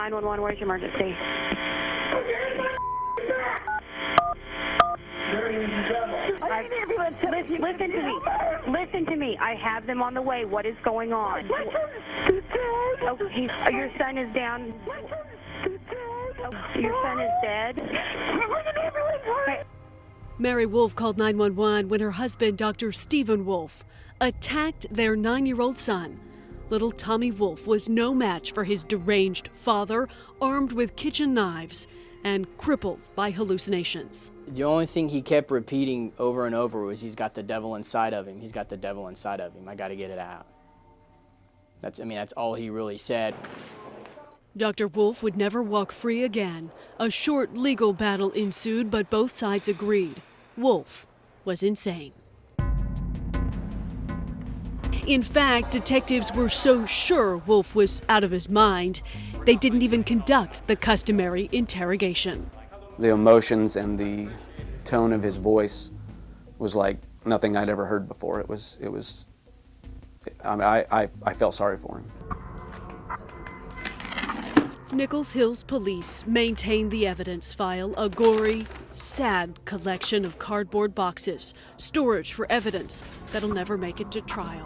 911, where's your emergency? Listen to me. Listen to me. I have them on the way. What is going on? Okay. Your son is down. Your son is dead. Mary Wolf called 911 when her husband, Dr. Stephen Wolf, attacked their 9-year-old son. Little Tommy Wolf was no match for his deranged father, armed with kitchen knives and crippled by hallucinations. The only thing he kept repeating over and over was, he's got the devil inside of him. He's got the devil inside of him. I got to get it out. That's all he really said. Dr. Wolf would never walk free again. A short legal battle ensued, but both sides agreed Wolf was insane. In fact, detectives were so sure Wolf was out of his mind, they didn't even conduct the customary interrogation. The emotions and the tone of his voice was like nothing I'd ever heard before. I felt sorry for him. Nichols Hills police maintain the evidence file, a gory, sad collection of cardboard boxes, storage for evidence that'll never make it to trial.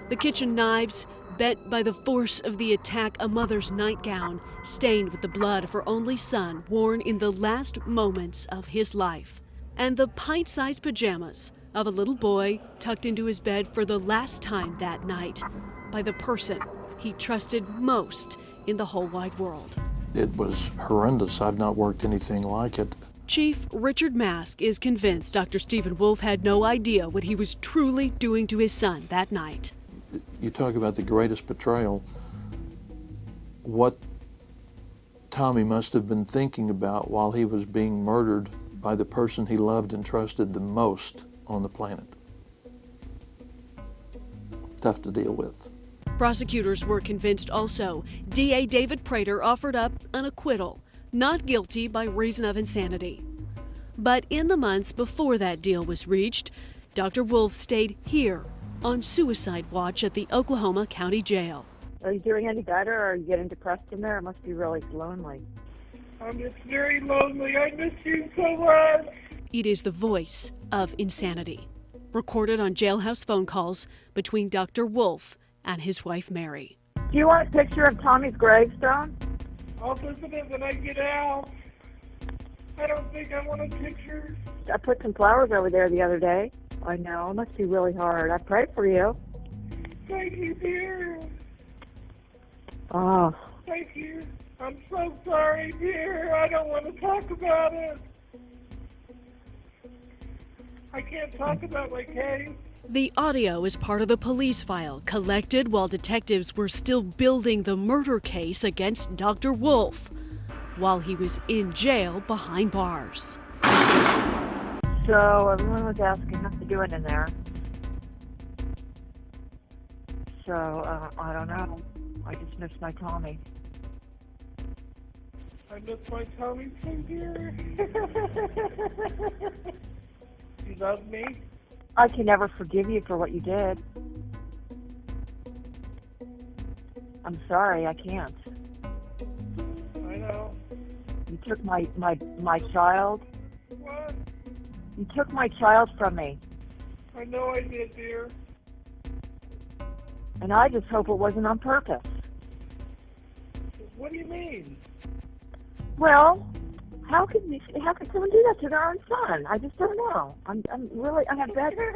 The kitchen knives, bent by the force of the attack, a mother's nightgown stained with the blood of her only son, worn in the last moments of his life, and the pint-sized pajamas of a little boy tucked into his bed for the last time that night by the person he trusted most in the whole wide world. It was horrendous. I've not worked anything like it. Chief Richard Mask is convinced Dr. Stephen Wolf had no idea what he was truly doing to his son that night. You talk about the greatest betrayal. What Tommy must have been thinking about while he was being murdered by the person he loved and trusted the most on the planet. Tough to deal with. Prosecutors were convinced also. DA David Prater offered up an acquittal, not guilty by reason of insanity. But in the months before that deal was reached, Dr. Wolf stayed here on suicide watch at the Oklahoma County Jail. Are you doing any better, or are you getting depressed in there? It must be really lonely. I'm just very lonely. I miss you so much. It is the voice of insanity, recorded on jailhouse phone calls between Dr. Wolf and his wife, Mary. Do you want a picture of Tommy's gravestone? I'll visit it when I get out. I don't think I want a picture. I put some flowers over there the other day. I know, it must be really hard. I prayed for you. Thank you, dear. Oh. Thank you. I'm so sorry, dear. I don't want to talk about it. I can't talk about my case. The audio is part of the police file collected while detectives were still building the murder case against Dr. Wolf while he was in jail behind bars. So everyone was asking what to do it in there. So, I don't know. I just miss my Tommy. I miss my Tommy too, dear. You love me? I can never forgive you for what you did. I'm sorry, I can't. I know. You took my child. What? You took my child from me. I know I did, dear. And I just hope it wasn't on purpose. What do you mean? Well, how could someone do that to their own son? I just don't know. I have bad. I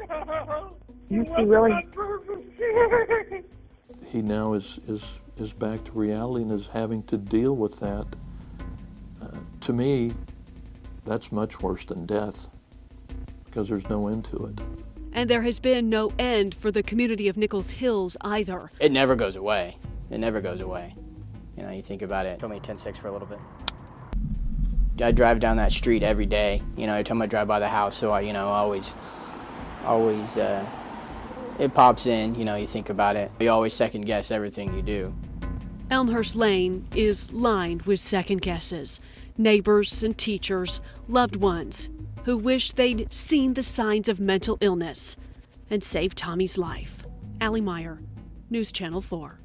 don't know. You must be really. On purpose, dear. He now is back to reality and is having to deal with that. To me, that's much worse than death, because there's no end to it. And there has been no end for the community of Nichols Hills either. It never goes away. It never goes away. You know, you think about it. Show me 10-6 for a little bit. I drive down that street every day. You know, every time I drive by the house, so I always, it pops in. You know, you think about it. You always second guess everything you do. Elmhurst Lane is lined with second guesses. Neighbors and teachers, loved ones who wish they'd seen the signs of mental illness and saved Tommy's life. Allie Meyer, News Channel 4.